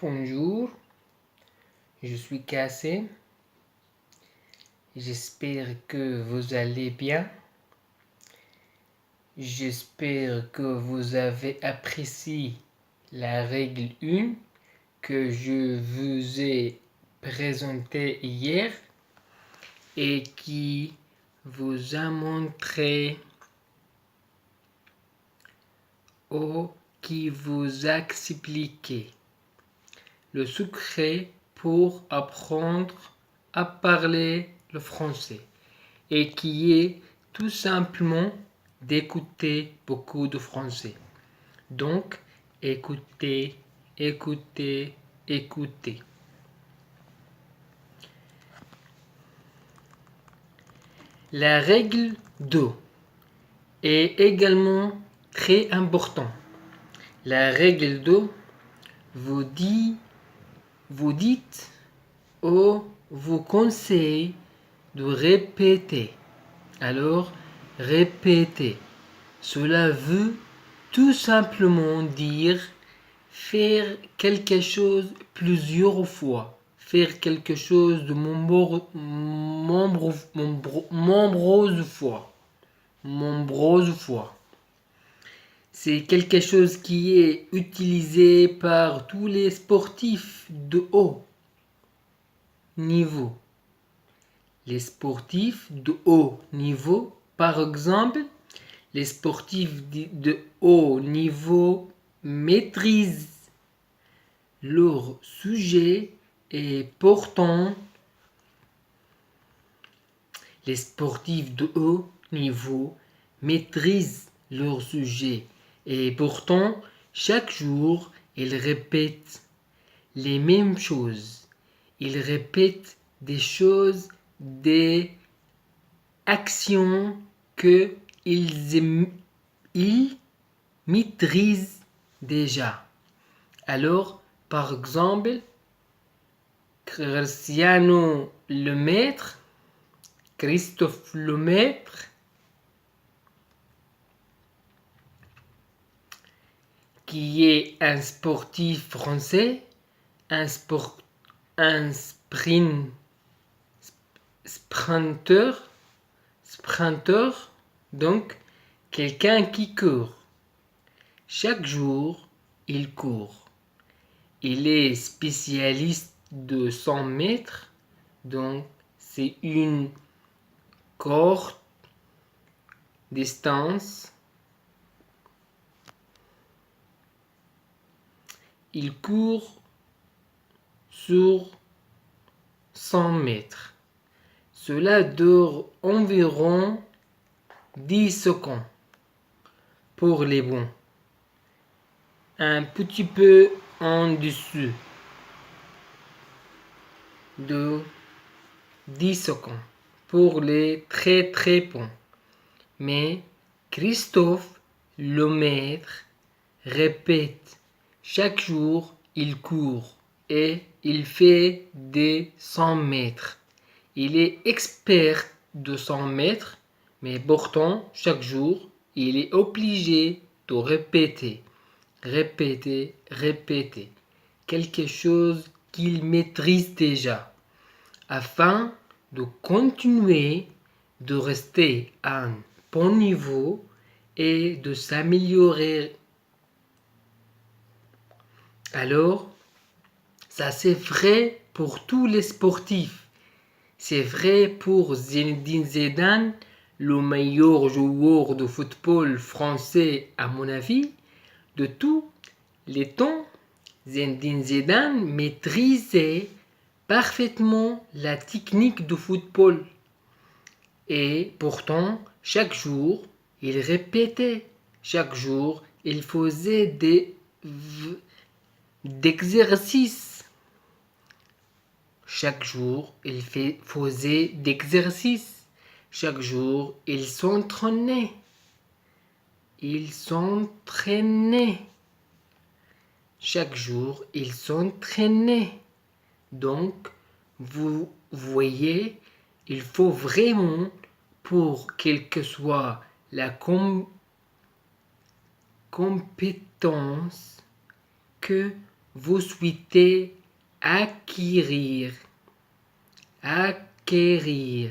Bonjour, je suis Cassé. J'espère que vous allez bien. J'espère que vous avez apprécié la règle 1 que je vous ai présentée hier et qui vous a montré ou qui vous a expliqué le secret pour apprendre à parler le français et qui est tout simplement d'écouter beaucoup de français. Donc, écoutez, écoutez, écoutez. La règle 2 est également très importante. La règle 2 vous dites ou vous conseille de répéter. Alors, répétez. Cela veut tout simplement dire faire quelque chose plusieurs fois. Faire quelque chose de nombreuses fois. C'est quelque chose qui est utilisé par tous les sportifs de haut niveau. Les sportifs de haut niveau, par exemple, les sportifs de haut niveau maîtrisent leur sujet et pourtant les sportifs de haut niveau maîtrisent leur sujet et pourtant chaque jour ils répètent les mêmes choses. Ils répètent des choses, des actions que ils maîtrisent déjà. Alors, par exemple, Cristiano Lemaître, Christophe Lemaître, qui est un sportif français, un sprinter, donc quelqu'un qui court. Chaque jour, il court. Il est spécialiste de 100 mètres, donc c'est une courte distance. Il court sur 100 mètres. Cela dure environ 10 secondes pour les bons. Un petit peu en dessous de 10 secondes pour les très très bons. Mais Christophe Lemaître répète chaque jour il court et il fait des 100 mètres. Il est expert de 100 mètres, mais pourtant chaque jour il est obligé de répéter, quelque chose qu'il maîtrise déjà, afin de continuer de rester à un bon niveau et de s'améliorer. Alors, ça c'est vrai pour tous les sportifs. C'est vrai pour Zinedine Zidane, le meilleur joueur de football français à mon avis, de tous les temps. Zinedine Zidane maîtrisait parfaitement la technique de football. Et pourtant, chaque jour, il répétait. Chaque jour, il faisait des exercices. Chaque jour, il faisait d'exercices. Chaque jour, il s'entraînait. Chaque jour, il s'entraînait. Donc, vous voyez, il faut vraiment, pour quelle que soit la compétence que vous souhaitez acquérir. Acquérir.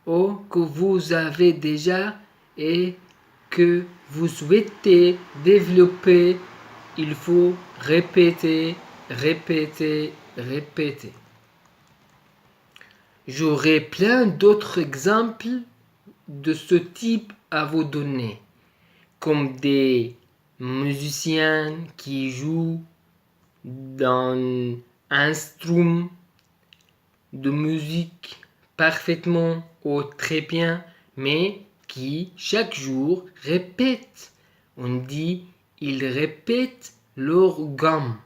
Ou que vous avez déjà et que vous souhaitez développer. Il faut répéter, répéter, répéter. J'aurai plein d'autres exemples de ce type à vous donner, comme des musiciens qui jouent d'un instrument de musique parfaitement ou très bien, mais qui chaque jour répètent. On dit ils répètent leur gamme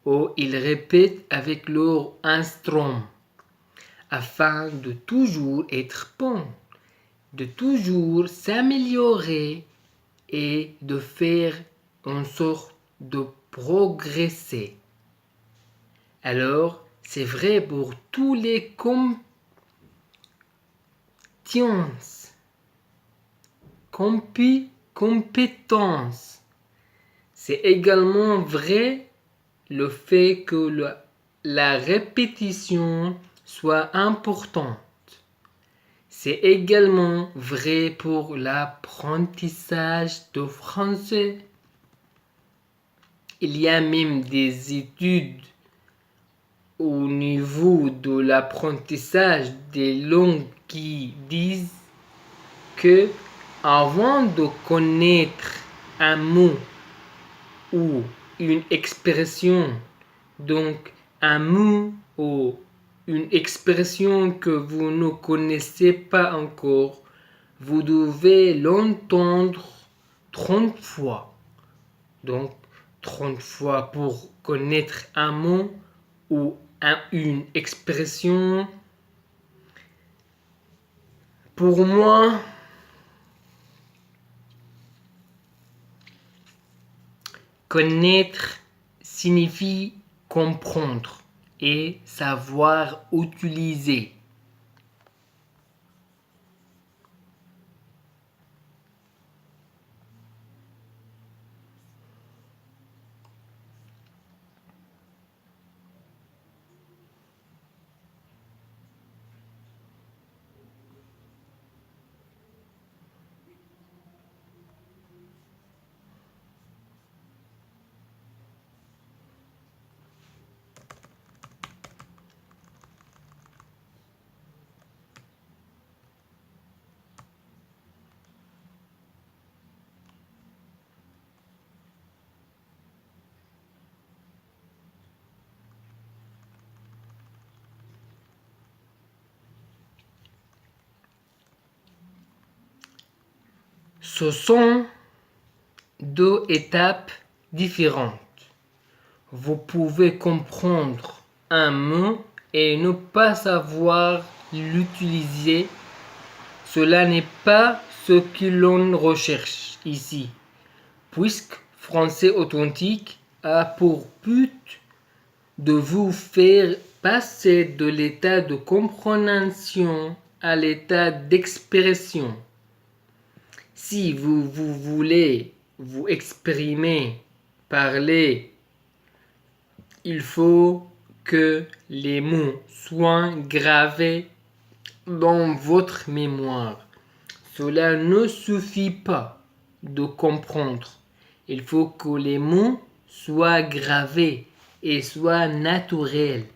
ou ils répètent avec leur instrument afin de toujours être bon, de toujours s'améliorer et de faire en sorte de progresser. Alors, c'est vrai pour tous les compétences. C'est également vrai le fait que la répétition soit importante. C'est également vrai pour l'apprentissage de français. Il y a même des études au niveau de l'apprentissage des langues qui disent que avant de connaître un mot ou une expression, donc un mot ou une expression que vous ne connaissez pas encore, vous devez l'entendre 30 fois. Donc 30 fois pour connaître un mot ou une expression. Pour moi, connaître signifie comprendre et savoir utiliser. Ce sont deux étapes différentes. Vous pouvez comprendre un mot et ne pas savoir l'utiliser. Cela n'est pas ce que l'on recherche ici, puisque Français Authentique a pour but de vous faire passer de l'état de compréhension à l'état d'expression. Si vous voulez vous exprimer, parler, il faut que les mots soient gravés dans votre mémoire. Cela ne suffit pas de comprendre. Il faut que les mots soient gravés et soient naturels.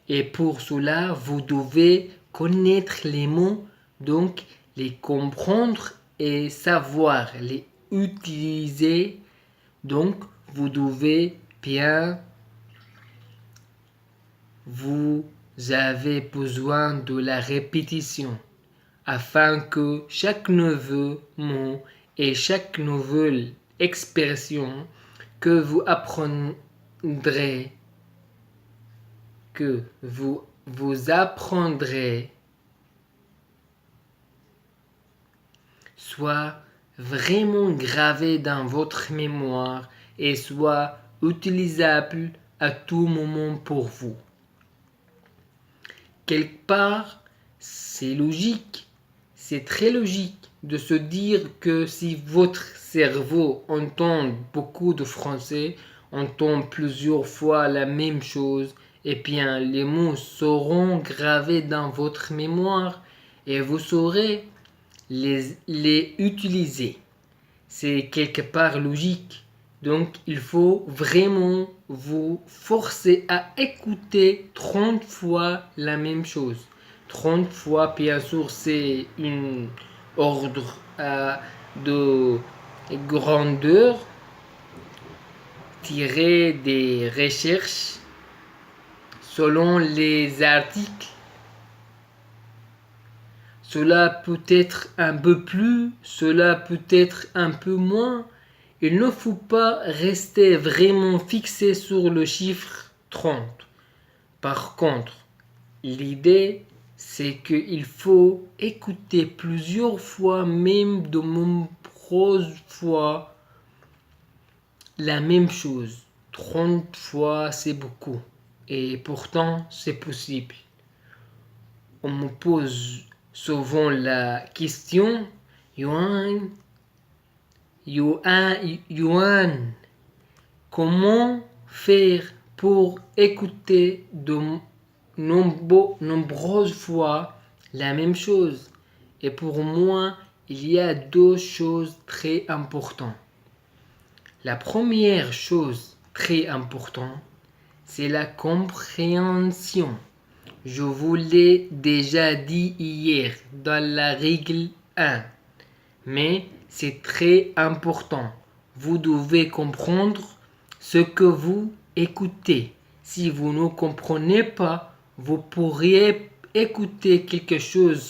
Et pour cela, vous devez connaître les mots, donc les comprendre et savoir les utiliser. Donc, vous devez bien, vous avez besoin de la répétition afin que chaque nouveau mot et chaque nouvelle expression que vous apprendrez, soit vraiment gravé dans votre mémoire et soit utilisable à tout moment pour vous. Quelque part, c'est logique, c'est très logique, de se dire que si votre cerveau entend beaucoup de français, entend plusieurs fois la même chose, et bien les mots seront gravés dans votre mémoire et vous saurez les utiliser. C'est quelque part logique. Donc il faut vraiment vous forcer à écouter 30 fois la même chose. 30 fois, bien sûr, c'est un ordre de grandeur tiré des recherches selon les articles. Cela peut être un peu plus, cela peut être un peu moins. Il ne faut pas rester vraiment fixé sur le chiffre 30. Par contre, l'idée, c'est qu'il faut écouter plusieurs fois, même de nombreuses fois, la même chose. 30 fois, c'est beaucoup. Et pourtant, c'est possible. On me pose souvent la question, Yohan, comment faire pour écouter de nombreuses fois la même chose? Et pour moi, il y a deux choses très importantes. La première chose très importante, c'est la compréhension. Je vous l'ai déjà dit hier dans la règle 1, mais c'est très important. Vous devez comprendre ce que vous écoutez. Si vous ne comprenez pas, vous pourriez écouter quelque chose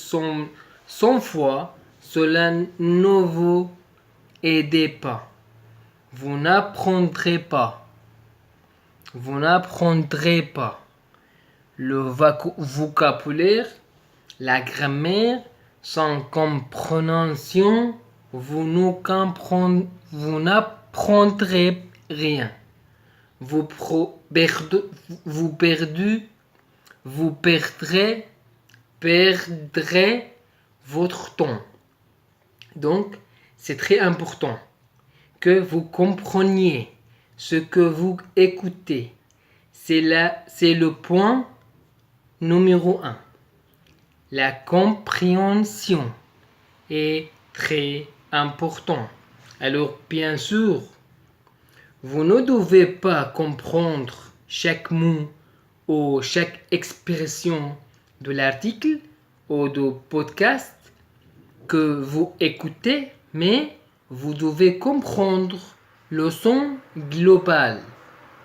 100 fois, cela ne vous aide pas. Vous n'apprendrez pas. Vous n'apprendrez pas. Le vocabulaire, la grammaire, sans compréhension, vous n'apprendrez rien. Vous perdrez votre temps. Donc, c'est très important que vous compreniez ce que vous écoutez. C'est le point numéro 1. La compréhension est très important. Alors, bien sûr, vous ne devez pas comprendre chaque mot ou chaque expression de l'article ou du podcast que vous écoutez, mais vous devez comprendre le son global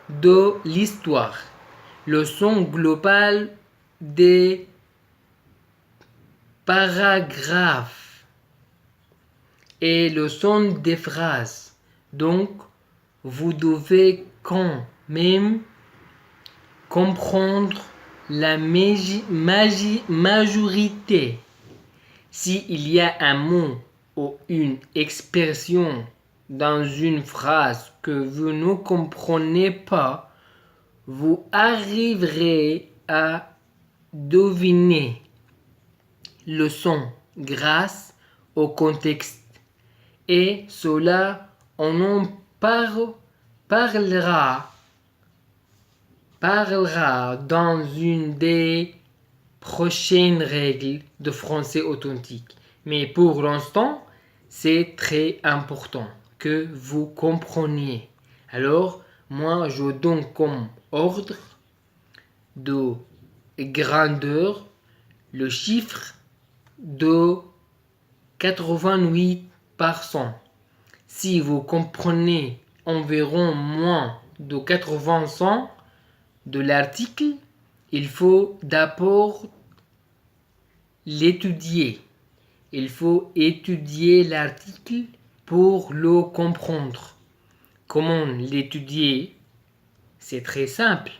de l'histoire, le son global des paragraphes et le son des phrases. Donc, vous devez quand même comprendre la majorité. S'il y a un mot ou une expression dans une phrase que vous ne comprenez pas, vous arriverez à deviner le son grâce au contexte. Et cela, on en parlera dans une des prochaines règles de français authentique. Mais pour l'instant, c'est très important que vous compreniez. Alors, moi, je donne comme ordre de grandeur le chiffre de 88%. Si vous comprenez environ moins de 80% de l'article, il faut d'abord l'étudier. Il faut étudier l'article pour le comprendre. Comment l'étudier? C'est très simple.